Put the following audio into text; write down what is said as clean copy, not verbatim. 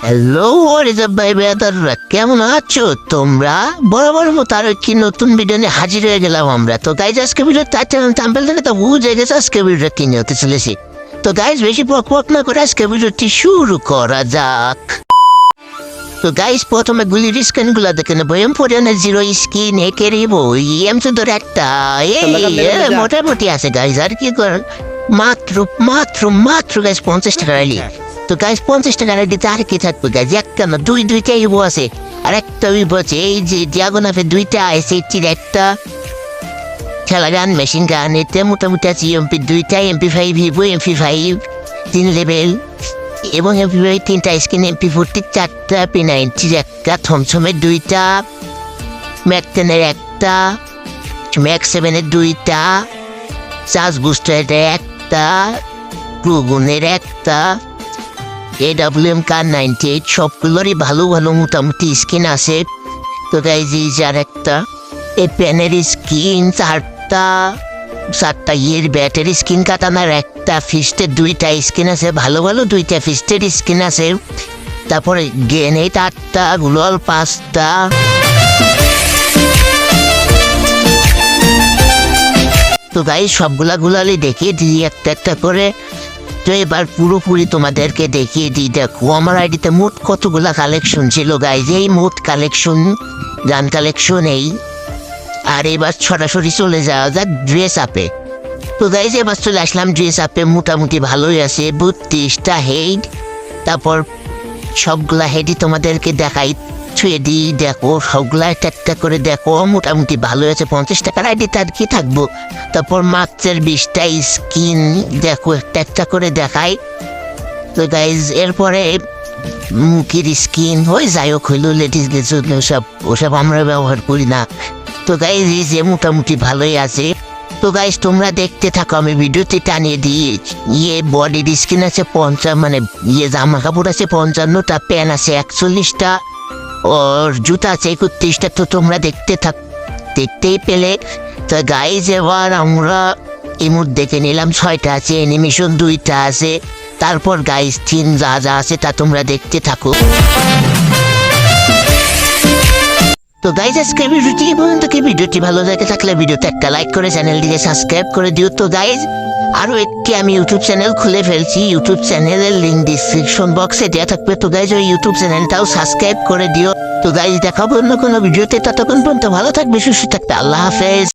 Hello ভাই বেদাররা, কেমন আছো তোমরা? বরাবর মতো আরো একটি নতুন ভিডিও নিয়ে হাজির হয়ে গেলাম আমরা। তো গাইজ আজকে ভিডিও থাম্বনেল থেকে তো বুঝে গেছে আজকে ভিডিওটা কি নিয়ে হতে চলেছি। তো গাইজ বেশি পক না করে আজকে ভিডিওটি শুরু করা যাক। তো গাইজ প্রথমে গুলির স্ক্যান গুলা দেখে নেবো। M41 জিরো স্কিন একের এম চোদ্দোর একটা মোটামুটি আছে গাইজ। আর কি করেন, মাত্র মাত্র মাত্র গাইজ 50 টাকা আইলি। তো গাইজ 50 টাকা দিতে আর কি থাকবে গাইজ, একটা না দুইটা ইবো আছে। আর একটা ইবো আছে এই যে ডিয়াগোনাফের দুইটা SHG-র একটা খেলা গান মেশিন গান, এতে মোটামুটি আছে MP দুইটা, MP5 ইবো, MP5 3 লেভেল এবং MP5 3টা স্কিন, MP40 4টা, P90 একটা, থমথমের দুইটা, ম্যাক 10-এর একটা, ম্যাক 7-এর দুইটা, চার্জ বুস্টারের একটা, গুনের একটা, AWM কার 98 সবগুলোরই ভালো ভালো মোটামুটি স্কিন আছে। তো গাইজ এই যার একটা এই প্যানের স্কিন চারটা ইয়ের ব্যাটারি স্কিন কাটানোর একটা, ফিস্টের দুইটা স্কিন আছে, ভালো ভালো দুইটা ফিস্টের স্কিন আছে। তারপরে গ্রেনেড 8টা, গ্লোয়াল 5টা। তো গাইজ সবগুলা গুলালি দেখিয়ে দিই একটা একটা করে। তো এবার পুরোপুরি তোমাদেরকে দেখিয়ে দিই। দেখো আমার আইডিতে মোট কতগুলা কালেকশন ছিল গাইজ, এই মোট কালেকশন গান কালেকশন এই। আর এবার সরাসরি চলে যাওয়া যাক ড্রেস আপে। তো গাইজ এবার চলে আসলাম ড্রেস আপে, মোটামুটি ভালোই আছে, 32টা হেড। তারপর সবগুলা হেডই তোমাদেরকে দেখাই, ছুঁয়ে দিই। দেখো সবগুলা একটা করে দেখো, মোটামুটি ভালো আছে। 50 টাকার আইডি তার কি থাকবো। তারপর মাত্রের 20টা স্কিন দেখো, একটা করে দেখাই। তো গাইজ এরপরে মুখের স্কিন হয়ে যাই হোক হইলো, লেডিস ওসব আমরা ব্যবহার করি না। তো গাইজ এই যে মোটামুটি ভালোই আছে। তো গাইজ তোমরা দেখতে থাকো, আমি ভিডিওতে টানিয়ে দিই। বডির স্কিন আছে 50, মানে জামা কাপড় আছে 55টা, প্যান্ট আছে 41টা, ওর জুতা আছে 31টা। তো তোমরা দেখতেই পেলে। তো গাইজ এবার আমরা ইমোট দেখে নিলাম, 6টা আছে, অ্যানিমেশন 2টা আছে। তারপর গাইজ থিম যা যা আছে তা তোমরা দেখতে থাকো। তো গাইজ আজকে ভিডিওটি পর্যন্ত, ভিডিওটি ভালো লাগে থাকলে ভিডিওতে একটা লাইক করে চ্যানেলটিকে সাবস্ক্রাইব করে দিও। তো গাইজ আরও একটি আমি ইউটিউব চ্যানেল খুলে ফেলছি, ইউটিউব চ্যানেলের লিঙ্ক ডিসক্রিপশন বক্সে দেওয়া থাকবে। তো গাইজ ওই ইউটিউব চ্যানেলটাও সাবস্ক্রাইব করে দিও। তো গাইজ দেখাবো অন্য কোনো ভিডিওতে, ততক্ষণ পর্যন্ত ভালো থাকবে, সুস্থ থাকবে, আল্লাহ হাফেজ।